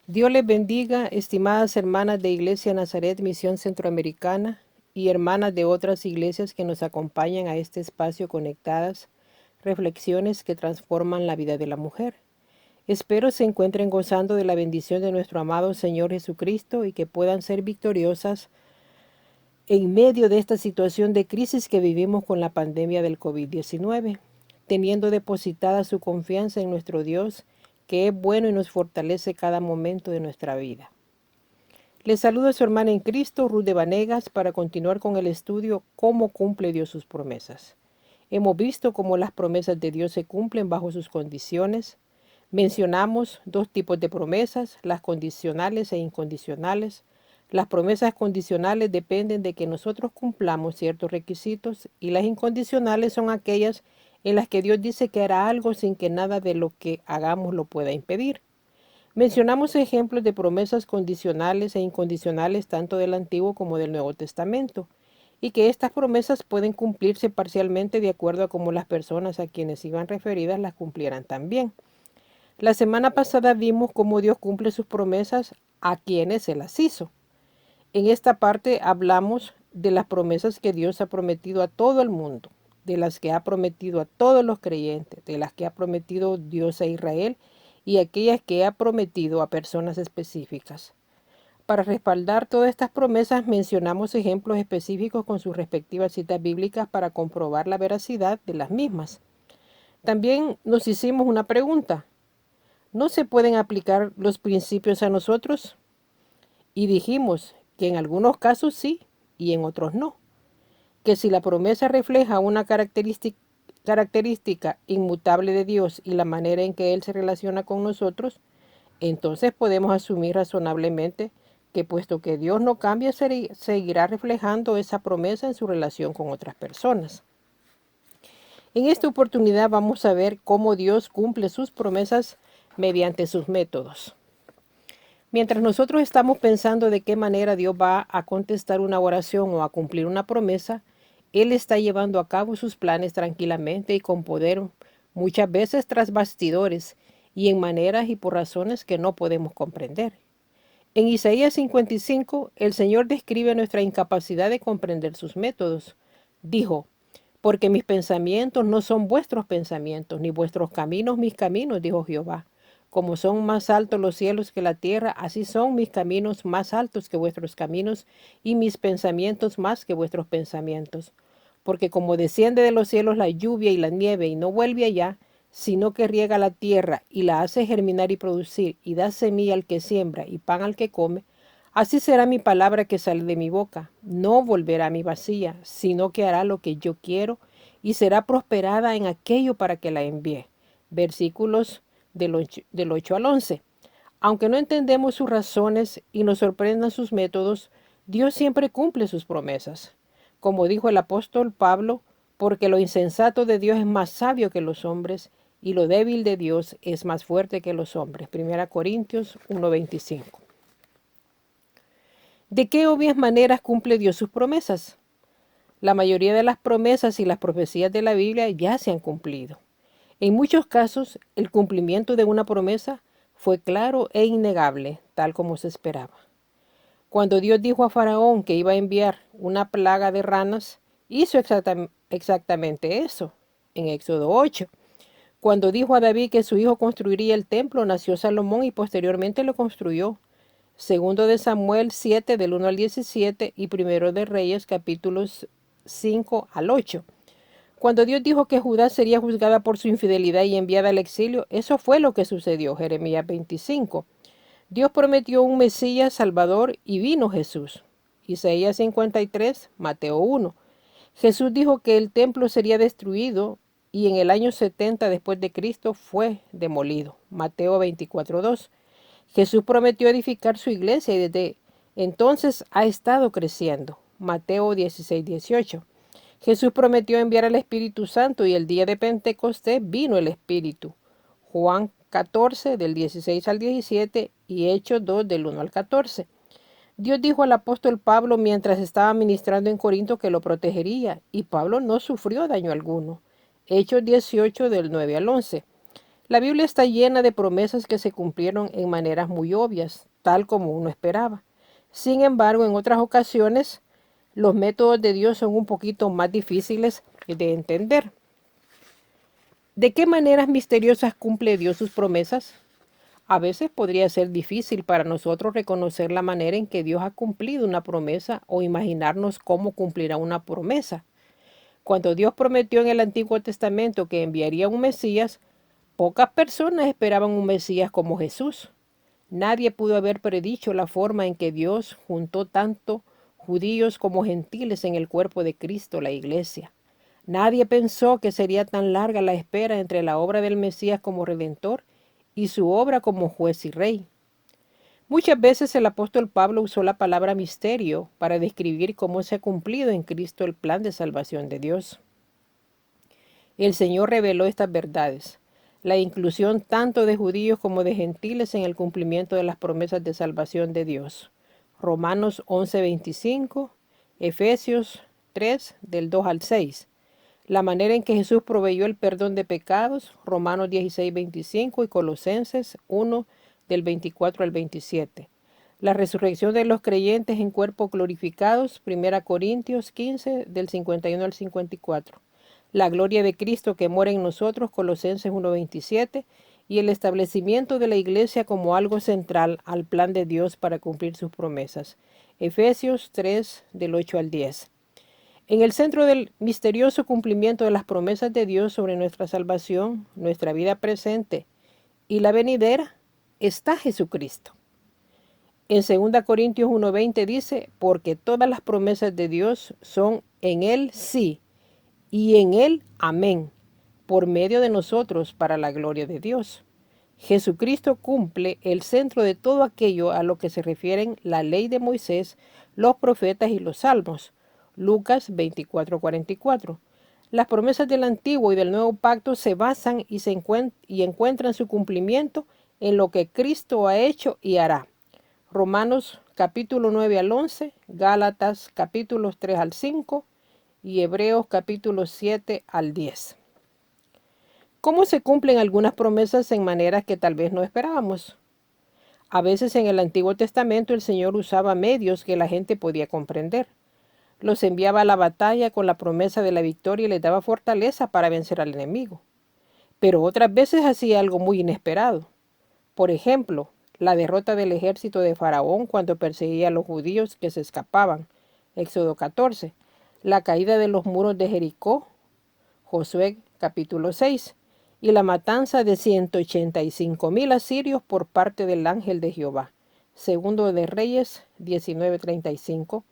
Dios les bendiga, estimadas hermanas de Iglesia Nazaret Misión Centroamericana y hermanas de otras iglesias que nos acompañan a este espacio conectadas, reflexiones que transforman la vida de la mujer. Espero se encuentren gozando de la bendición de nuestro amado Señor Jesucristo y que puedan ser victoriosas en medio de esta situación de crisis que vivimos con la pandemia del COVID-19, teniendo depositada su confianza en nuestro Dios, que es bueno y nos fortalece cada momento de nuestra vida. Les saluda su hermana en Cristo, Ruth de Vanegas, para continuar con el estudio Cómo cumple Dios sus promesas. Hemos visto cómo las promesas de Dios se cumplen bajo sus condiciones. Mencionamos dos tipos de promesas, las condicionales e incondicionales. Las promesas condicionales dependen de que nosotros cumplamos ciertos requisitos y las incondicionales son aquellas en las que Dios dice que hará algo sin que nada de lo que hagamos lo pueda impedir. Mencionamos ejemplos de promesas condicionales e incondicionales tanto del Antiguo como del Nuevo Testamento, y que estas promesas pueden cumplirse parcialmente de acuerdo a cómo las personas a quienes iban referidas las cumplieran también. La semana pasada vimos cómo Dios cumple sus promesas a quienes se las hizo. En esta parte hablamos de las promesas que Dios ha prometido a todo el mundo, de las que ha prometido a todos los creyentes, de las que ha prometido Dios a Israel y aquellas que ha prometido a personas específicas. Para respaldar todas estas promesas mencionamos ejemplos específicos con sus respectivas citas bíblicas para comprobar la veracidad de las mismas. También nos hicimos una pregunta. ¿No se pueden aplicar los principios a nosotros? Y dijimos que en algunos casos sí y en otros no. Que si la promesa refleja una característica inmutable de Dios y la manera en que Él se relaciona con nosotros, entonces podemos asumir razonablemente que puesto que Dios no cambia, seguirá reflejando esa promesa en su relación con otras personas. En esta oportunidad vamos a ver cómo Dios cumple sus promesas mediante sus métodos. Mientras nosotros estamos pensando de qué manera Dios va a contestar una oración o a cumplir una promesa, Él está llevando a cabo sus planes tranquilamente y con poder, muchas veces tras bastidores y en maneras y por razones que no podemos comprender. En Isaías 55, el Señor describe nuestra incapacidad de comprender sus métodos. Dijo, porque mis pensamientos no son vuestros pensamientos, ni vuestros caminos mis caminos, dijo Jehová. Como son más altos los cielos que la tierra, así son mis caminos más altos que vuestros caminos, y mis pensamientos más que vuestros pensamientos. Porque como desciende de los cielos la lluvia y la nieve, y no vuelve allá, sino que riega la tierra y la hace germinar y producir, y da semilla al que siembra y pan al que come, así será mi palabra que sale de mi boca. No volverá a mi vacía, sino que hará lo que yo quiero y será prosperada en aquello para que la envíe. Versículos del 8 al 11. Aunque no entendemos sus razones y nos sorprendan sus métodos, Dios siempre cumple sus promesas. Como dijo el apóstol Pablo, porque lo insensato de Dios es más sabio que los hombres y lo débil de Dios es más fuerte que los hombres. 1 Corintios 1:25. ¿De qué obvias maneras cumple Dios sus promesas? La mayoría de las promesas y las profecías de la Biblia ya se han cumplido. En muchos casos, el cumplimiento de una promesa fue claro e innegable, tal como se esperaba. Cuando Dios dijo a Faraón que iba a enviar una plaga de ranas, hizo exactamente eso, en Éxodo 8. Cuando dijo a David que su hijo construiría el templo, nació Salomón y posteriormente lo construyó. Segundo de Samuel 7 del 1 al 17 y Primero de Reyes capítulos 5 al 8. Cuando Dios dijo que Judá sería juzgada por su infidelidad y enviada al exilio, eso fue lo que sucedió. Jeremías 25. Dios prometió un Mesías Salvador y vino Jesús. Isaías 53, Mateo 1. Jesús dijo que el templo sería destruido y en el año 70 después de Cristo fue demolido. Mateo 24:2. Jesús prometió edificar su iglesia y desde entonces ha estado creciendo. Mateo 16:18. Jesús prometió enviar al Espíritu Santo y el día de Pentecostés vino el Espíritu. Juan 14 del 16 al 17 y Hechos 2 del 1 al 14. Dios dijo al apóstol Pablo mientras estaba ministrando en Corinto que lo protegería y Pablo no sufrió daño alguno. Hechos 18 del 9 al 11. La Biblia está llena de promesas que se cumplieron en maneras muy obvias, tal como uno esperaba. Sin embargo, en otras ocasiones, los métodos de Dios son un poquito más difíciles de entender. ¿De qué maneras misteriosas cumple Dios sus promesas? A veces podría ser difícil para nosotros reconocer la manera en que Dios ha cumplido una promesa o imaginarnos cómo cumplirá una promesa. Cuando Dios prometió en el Antiguo Testamento que enviaría un Mesías, pocas personas esperaban un Mesías como Jesús. Nadie pudo haber predicho la forma en que Dios juntó tanto judíos como gentiles en el cuerpo de Cristo, la Iglesia. Nadie pensó que sería tan larga la espera entre la obra del Mesías como Redentor y su obra como juez y rey. Muchas veces el apóstol Pablo usó la palabra misterio para describir cómo se ha cumplido en Cristo el plan de salvación de Dios. El Señor reveló estas verdades, la inclusión tanto de judíos como de gentiles en el cumplimiento de las promesas de salvación de Dios. Romanos 11:25, Efesios 3 del 2 al 6. La manera en que Jesús proveyó el perdón de pecados, Romanos 16:25 y Colosenses 1 del 24 al 27. La resurrección de los creyentes en cuerpos glorificados, 1 Corintios 15 del 51 al 54. La gloria de Cristo que mora en nosotros, Colosenses 1:27, y el establecimiento de la Iglesia como algo central al plan de Dios para cumplir sus promesas, Efesios 3 del 8 al 10. En el centro del misterioso cumplimiento de las promesas de Dios sobre nuestra salvación, nuestra vida presente y la venidera, está Jesucristo. En 2 Corintios 1:20 dice, porque todas las promesas de Dios son en Él sí, y en Él amén, por medio de nosotros para la gloria de Dios. Jesucristo cumple el centro de todo aquello a lo que se refieren la ley de Moisés, los profetas y los salmos. Lucas 24:44. Las promesas del Antiguo y del Nuevo Pacto se basan y encuentran su cumplimiento en lo que Cristo ha hecho y hará. Romanos capítulo 9 al 11, Gálatas capítulos 3 al 5 y Hebreos capítulo 7 al 10. ¿Cómo se cumplen algunas promesas en maneras que tal vez no esperábamos? A veces en el Antiguo Testamento el Señor usaba medios que la gente podía comprender. Los enviaba a la batalla con la promesa de la victoria y les daba fortaleza para vencer al enemigo. Pero otras veces hacía algo muy inesperado. Por ejemplo, la derrota del ejército de Faraón cuando perseguía a los judíos que se escapaban, Éxodo 14, la caída de los muros de Jericó, Josué capítulo 6, y la matanza de 185,000 asirios por parte del ángel de Jehová, Segundo de Reyes 19:35,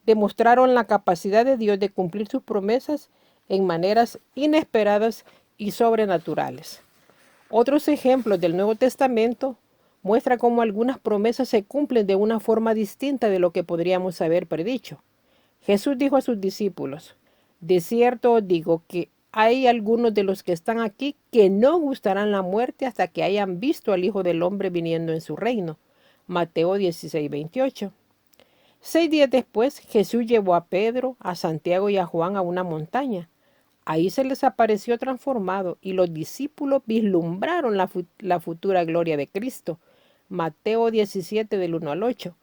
demostraron la capacidad de Dios de cumplir sus promesas en maneras inesperadas y sobrenaturales. Otros ejemplos del Nuevo Testamento muestran cómo algunas promesas se cumplen de una forma distinta de lo que podríamos haber predicho. Jesús dijo a sus discípulos, de cierto os digo que hay algunos de los que están aquí que no gustarán la muerte hasta que hayan visto al Hijo del Hombre viniendo en su reino. Mateo 16:28. 6 días después, Jesús llevó a Pedro, a Santiago y a Juan a una montaña. Ahí se les apareció transformado y los discípulos vislumbraron la futura gloria de Cristo. Mateo 17 del 1 al 8.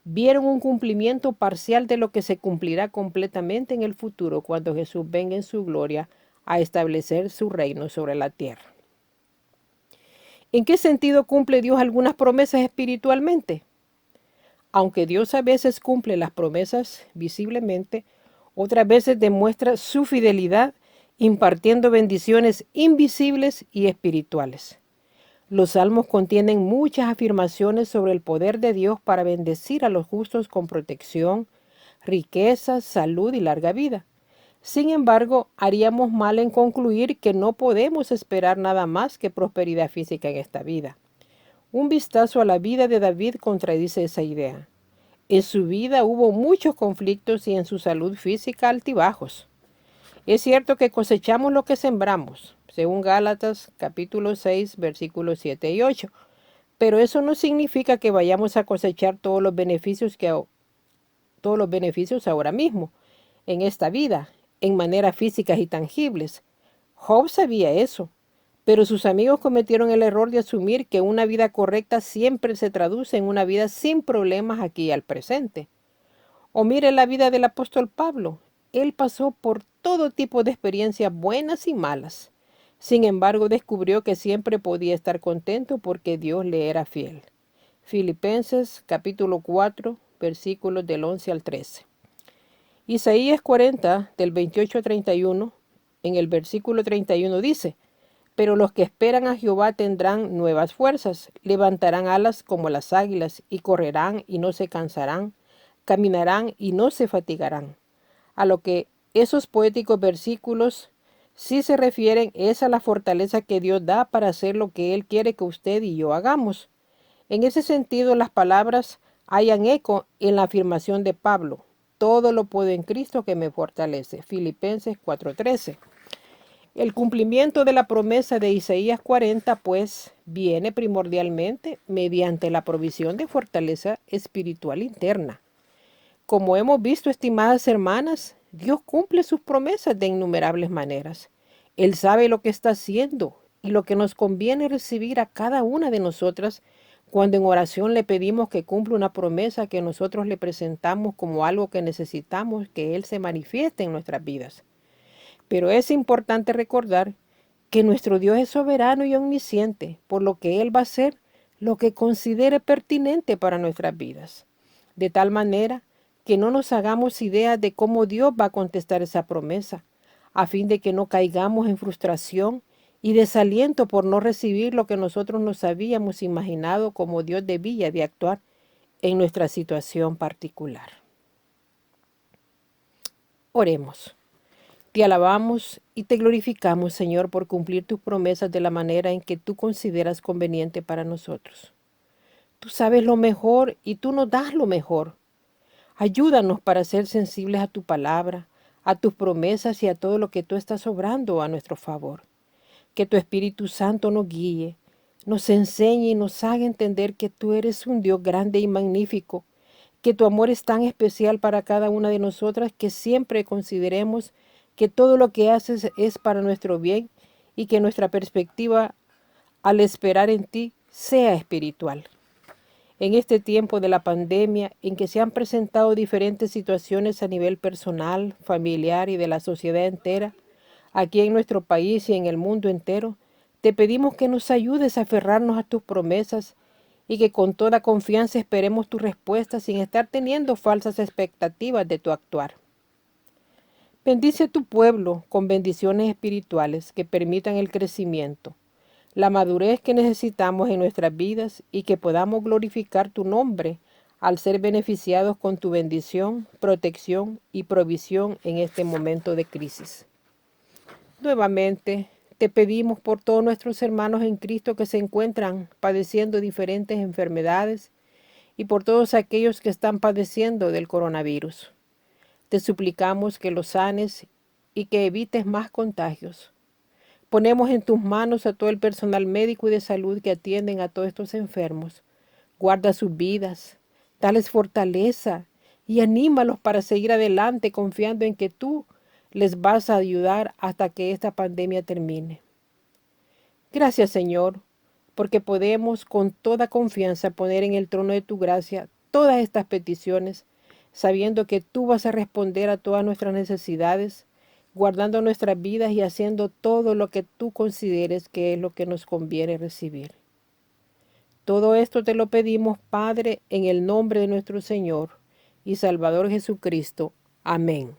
Vieron un cumplimiento parcial de lo que se cumplirá completamente en el futuro cuando Jesús venga en su gloria a establecer su reino sobre la tierra. ¿En qué sentido cumple Dios algunas promesas espiritualmente? Aunque Dios a veces cumple las promesas visiblemente, otras veces demuestra su fidelidad impartiendo bendiciones invisibles y espirituales. Los salmos contienen muchas afirmaciones sobre el poder de Dios para bendecir a los justos con protección, riquezas, salud y larga vida. Sin embargo, haríamos mal en concluir que no podemos esperar nada más que prosperidad física en esta vida. Un vistazo a la vida de David contradice esa idea. En su vida hubo muchos conflictos y en su salud física altibajos. Es cierto que cosechamos lo que sembramos, según Gálatas capítulo 6, versículos 7 y 8, pero eso no significa que vayamos a cosechar todos los beneficios ahora mismo, en esta vida, en maneras físicas y tangibles. Job sabía eso. Pero sus amigos cometieron el error de asumir que una vida correcta siempre se traduce en una vida sin problemas aquí al presente. O mire la vida del apóstol Pablo. Él pasó por todo tipo de experiencias buenas y malas. Sin embargo, descubrió que siempre podía estar contento porque Dios le era fiel. Filipenses capítulo 4, versículos del 11 al 13. Isaías 40, del 28 al 31, en el versículo 31 dice: Pero los que esperan a Jehová tendrán nuevas fuerzas, levantarán alas como las águilas, y correrán y no se cansarán, caminarán y no se fatigarán. A lo que esos poéticos versículos sí se refieren es a la fortaleza que Dios da para hacer lo que Él quiere que usted y yo hagamos. En ese sentido, las palabras hayan eco en la afirmación de Pablo: todo lo puedo en Cristo que me fortalece. Filipenses 4:13. El cumplimiento de la promesa de Isaías 40, pues, viene primordialmente mediante la provisión de fortaleza espiritual interna. Como hemos visto, estimadas hermanas, Dios cumple sus promesas de innumerables maneras. Él sabe lo que está haciendo y lo que nos conviene recibir a cada una de nosotras cuando en oración le pedimos que cumpla una promesa que nosotros le presentamos como algo que necesitamos que Él se manifieste en nuestras vidas. Pero es importante recordar que nuestro Dios es soberano y omnisciente, por lo que Él va a hacer lo que considere pertinente para nuestras vidas. De tal manera que no nos hagamos idea de cómo Dios va a contestar esa promesa, a fin de que no caigamos en frustración y desaliento por no recibir lo que nosotros nos habíamos imaginado como Dios debía de actuar en nuestra situación particular. Oremos. Te alabamos y te glorificamos, Señor, por cumplir tus promesas de la manera en que tú consideras conveniente para nosotros. Tú sabes lo mejor y tú nos das lo mejor. Ayúdanos para ser sensibles a tu palabra, a tus promesas y a todo lo que tú estás obrando a nuestro favor. Que tu Espíritu Santo nos guíe, nos enseñe y nos haga entender que tú eres un Dios grande y magnífico, que tu amor es tan especial para cada una de nosotras que siempre consideremos que todo lo que haces es para nuestro bien y que nuestra perspectiva al esperar en ti sea espiritual. En este tiempo de la pandemia, en que se han presentado diferentes situaciones a nivel personal, familiar y de la sociedad entera, aquí en nuestro país y en el mundo entero, te pedimos que nos ayudes a aferrarnos a tus promesas y que con toda confianza esperemos tu respuesta sin estar teniendo falsas expectativas de tu actuar. Bendice a tu pueblo con bendiciones espirituales que permitan el crecimiento, la madurez que necesitamos en nuestras vidas y que podamos glorificar tu nombre al ser beneficiados con tu bendición, protección y provisión en este momento de crisis. Nuevamente, te pedimos por todos nuestros hermanos en Cristo que se encuentran padeciendo diferentes enfermedades y por todos aquellos que están padeciendo del coronavirus. Te suplicamos que los sanes y que evites más contagios. Ponemos en tus manos a todo el personal médico y de salud que atienden a todos estos enfermos. Guarda sus vidas, dales fortaleza y anímalos para seguir adelante confiando en que tú les vas a ayudar hasta que esta pandemia termine. Gracias, Señor, porque podemos con toda confianza poner en el trono de tu gracia todas estas peticiones, sabiendo que tú vas a responder a todas nuestras necesidades, guardando nuestras vidas y haciendo todo lo que tú consideres que es lo que nos conviene recibir. Todo esto te lo pedimos, Padre, en el nombre de nuestro Señor y Salvador Jesucristo. Amén.